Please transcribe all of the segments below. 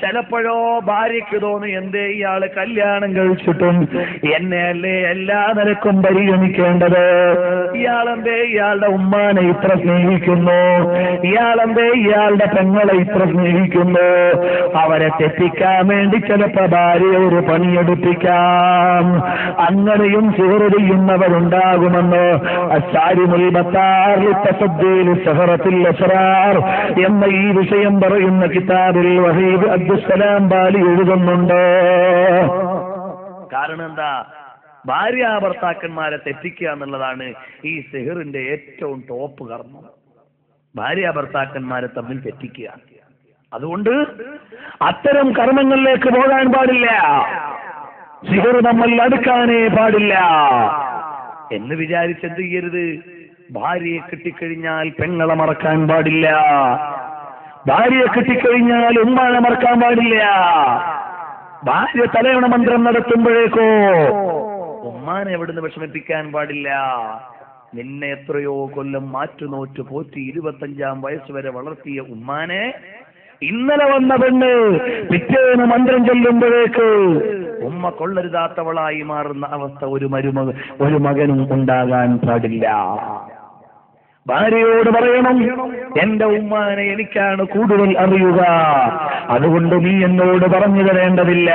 ചിലപ്പോഴോ ഭാര്യയ്ക്ക് തോന്നി, എന്തേ ഇയാള് കല്യാണം കഴിച്ചിട്ടും എന്നെ അല്ലേ എല്ലാ നിലക്കും പരിഗണിക്കേണ്ടത്, ഇയാളെന്തേ ഇയാളുടെ ഉമ്മാനെ ഇത്ര സ്നേഹിക്കുന്നു, ഇയാളെന്തേ ഇയാളുടെ പെങ്ങളെ ഇത്ര സ്നേഹിക്കുന്നു. അവരെ തെറ്റിക്കാൻ വേണ്ടി ചിലപ്പോ ഭാര്യ ഒരു പണിയെടുപ്പിക്കാം. അങ്ങനെയും സിഹർ ചെയ്യുന്നവരുണ്ടാകുമെന്ന് അസ്സാരിമുൽ ബത്താർ ലിത്തസദ്ദീൽ സഹറത്തുൽ അസ്റാർ എന്ന ഈ വിഷയം പറയുന്ന കിതാബിൽ വഹീബ് അബ്ദുസ്സലാം ബാലി എഴുതുന്നുണ്ട്. കാരണം എന്താ? ഭാര്യ ഭർത്താക്കന്മാരെ തെറ്റിക്കുക എന്നുള്ളതാണ് ഈ സിഹറിന്റെ ഏറ്റവും ടോപ്പ് കർമ്മം. ഭാര്യ ഭർത്താക്കന്മാരെ തമ്മിൽ തെറ്റിക്കുക. അതുകൊണ്ട് അത്തരം കർമ്മങ്ങളിലേക്ക് പോകാൻ പാടില്ല. സിഹർ നമ്മൾ അടുക്കാനേ പാടില്ല എന്ന് വിചാരിച്ചെന്ത് ചെയ്യരുത്. ഭാര്യയെ കിട്ടിക്കഴിഞ്ഞാൽ പെങ്ങളെ മറക്കാൻ പാടില്ല, ഭാര്യയെ കിട്ടിക്കഴിഞ്ഞാൽ ഉമ്മാനെ മറക്കാൻ പാടില്ല. ഭാര്യ തലയണ മന്ത്രം നടത്തുമ്പോഴേക്കോ ഉമ്മാനെ എവിടുന്ന് വിഷമിപ്പിക്കാൻ പാടില്ല. നിന്നെ എത്രയോ കൊല്ലം മാറ്റുനോറ്റ് പോറ്റി 25-ാം വയസ്സ് വരെ വളർത്തിയ ഉമ്മാനെ ഇന്നലെ വന്ന പെണ്ണ് പിറ്റേന്ന് മന്ത്രം ചൊല്ലുമ്പോഴേക്ക് ഉമ്മ കൊള്ളരുതാത്തവളായി മാറുന്ന അവസ്ഥ ഒരു മകനും ഉണ്ടാകാൻ പാടില്ല. ഭാര്യയോട് പറയണം, എന്റെ ഉമ്മാനെ എനിക്കാണ് കൂടുതൽ അറിയുക, അതുകൊണ്ട് നീ എന്നോട് പറഞ്ഞു തരേണ്ടതില്ല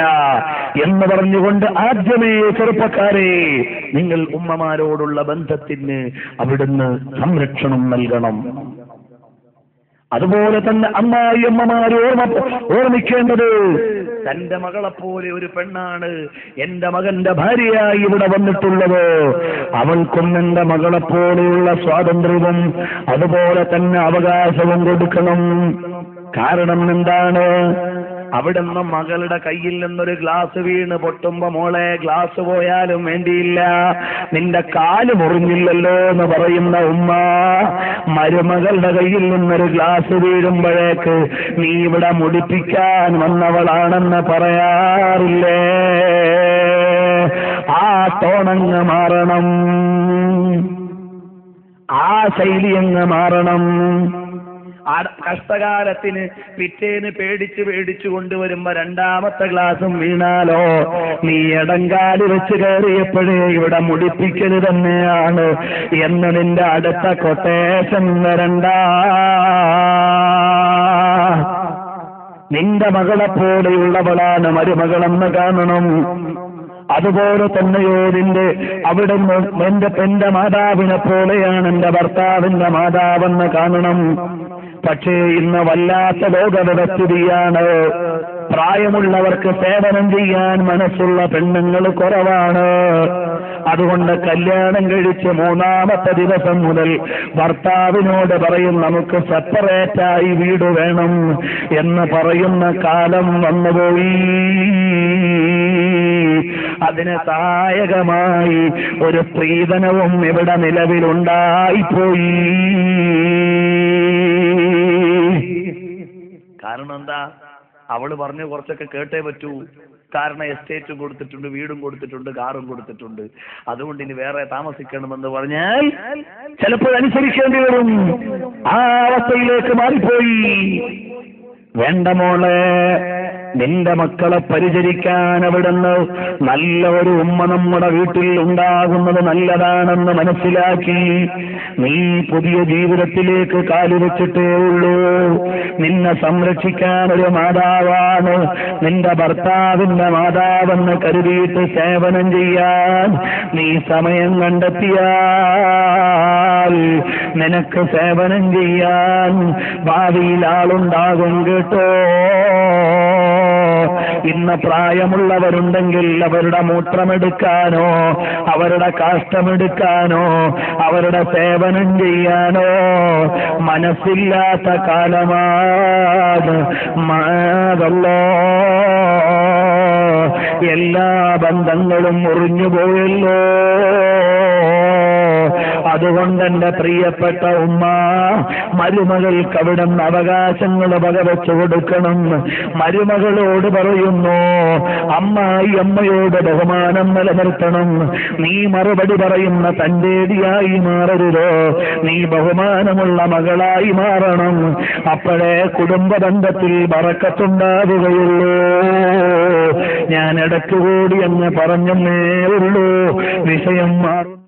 എന്ന് പറഞ്ഞുകൊണ്ട് ആദ്യമേ ചെറുപ്പക്കാരെ നിങ്ങൾ ഉമ്മമാരോടുള്ള ബന്ധത്തിന് അവിടുന്ന് സംരക്ഷണം നൽകണം. അതുപോലെ തന്നെ അമ്മായിയമ്മമാർ ഓർമ്മിക്കേണ്ടത്, തന്റെ മകളെപ്പോലെ ഒരു പെണ്ണാണ് എന്റെ മകന്റെ ഭാര്യയായി ഇവിടെ വന്നിട്ടുള്ളത്. അവൾക്കും എന്റെ മകളെപ്പോലെയുള്ള സ്വാതന്ത്ര്യവും അതുപോലെ തന്നെ അവകാശവും കൊടുക്കണം. കാരണം എന്താണ്? അവിടുന്ന് മകളുടെ കയ്യിൽ നിന്നൊരു ഗ്ലാസ് വീണ് പൊട്ടുമ്പോ, മോളെ ഗ്ലാസ് പോയാലും വേണ്ടിയില്ല, നിന്റെ കാല് മുറിഞ്ഞില്ലല്ലോ എന്ന് പറയുന്ന ഉമ്മ മരുമകളുടെ കയ്യിൽ നിന്നൊരു ഗ്ലാസ് വീഴുമ്പോഴേക്ക് നീ ഇവിടെ മുടിപ്പിക്കാൻ വന്നവളാണെന്ന് പറയാറില്ലേ? ആ ടോണങ്ങ് മാറണം, ആ ശൈലിയങ്ങ് മാറണം. കഷ്ടകാലത്തിന് പിറ്റേന്ന് പേടിച്ചു കൊണ്ടുവരുമ്പോ രണ്ടാമത്തെ ഗ്ലാസും വീണാലോ നീ ഇടങ്കാല് വെച്ച് കയറിയപ്പോഴേ ഇവിടെ മുടിപ്പിക്കൽ തന്നെയാണ് എന്ന് നിന്റെ അടുത്ത കൊട്ടേഷൻ വരണ്ട. നിന്റെ മകളെപ്പോലെയുള്ളവളാണ് മരുമകളെന്ന് കാണണം. അതുപോലെ തന്നെയോ എന്റെ മാതാവിനെ പോലെയാണ് എന്റെ ഭർത്താവിന്റെ മാതാവെന്ന് കാണണം. പക്ഷേ ഇന്ന് വല്ലാത്ത ലോകവ്യവസ്ഥിതിയാണ്. പ്രായമുള്ളവർക്ക് സേവനം ചെയ്യാൻ മനസ്സുള്ള പെണ്ണുങ്ങൾ കുറവാണ്. അതുകൊണ്ട് കല്യാണം കഴിച്ച് 3-ാമത്തെ ദിവസം മുതൽ ഭർത്താവിനോട് പറയും, നമുക്ക് സെപ്പറേറ്റായി വീട് വേണം എന്ന് പറയുന്ന കാലം വന്നുപോയി. അതിന് സഹായകമായി ഒരു സ്ത്രീധനവും ഇവിടെ നിലവിലുണ്ടായിപ്പോയി. കാരണം എന്താ? അവള് പറഞ്ഞു കുറച്ചൊക്കെ കേട്ടേ പറ്റൂ. കാരണം എസ്റ്റേറ്റും കൊടുത്തിട്ടുണ്ട്, വീടും കൊടുത്തിട്ടുണ്ട്, കാറും കൊടുത്തിട്ടുണ്ട്. അതുകൊണ്ട് ഇനി വേറെ താമസിക്കണമെന്ന് പറഞ്ഞാൽ ചിലപ്പോൾ അനുസരിക്കേണ്ടി വരും. ആ അവസ്ഥയിലേക്ക് മാറിപ്പോയി. വേണ്ട മോളെ, നിന്റെ മക്കളെ പരിചരിക്കാൻ അവിടുന്ന് നല്ല ഒരു ഉമ്മ നമ്മുടെ വീട്ടിൽ ഉണ്ടാകുന്നത് നല്ലതാണെന്ന് മനസ്സിലാക്കി നീ പുതിയ ജീവിതത്തിലേക്ക് കാലുവെച്ചിട്ടേ ഉള്ളൂ. നിന്നെ സംരക്ഷിക്കാൻ ഒരു മാതാവാണ് നിന്റെ ഭർത്താവിന്റെ മാതാവെന്ന് കരുതിയിട്ട് സേവനം ചെയ്യാൻ നീ സമയം കണ്ടെത്തിയാൽ നിനക്ക് സേവനം ചെയ്യാൻ ഭാവിയിൽ ആളുണ്ടാകും കേട്ടോ. ഇന്ന് പ്രായമുള്ളവരുണ്ടെങ്കിൽ അവരുടെ മൂത്രമെടുക്കാനോ അവരുടെ കാഷ്ടമെടുക്കാനോ അവരുടെ സേവനം ചെയ്യാനോ മനസ്സില്ലാത്ത കാലമാണ്. മാതല്ലോ, എല്ലാ ബന്ധങ്ങളും മുറിഞ്ഞുപോയല്ലോ. അതുകൊണ്ട് എന്റെ പ്രിയപ്പെട്ട ഉമ്മ, മരുമകൾക്ക് അവിടുന്ന് അവകാശങ്ങൾ വകവെച്ചു കൊടുക്കണം. മരുമകളോട് പറയും, പറയുന്നു, അമ്മായി അമ്മയോട് ബഹുമാനം നിലനിർത്തണം. നീ മറുപടി പറയുന്ന തന്റേടിയായി മാറരുതോ, നീ ബഹുമാനമുള്ള മകളായി മാറണം. അപ്പോഴേ കുടുംബ ബന്ധത്തിൽ ബറക്കത്തുണ്ടാവുകയുള്ളൂ. ഞാൻ ഇടയ്ക്കുകൂടി എന്ന് പറഞ്ഞെന്നേ ഉള്ളൂ, വിഷയം മാറും.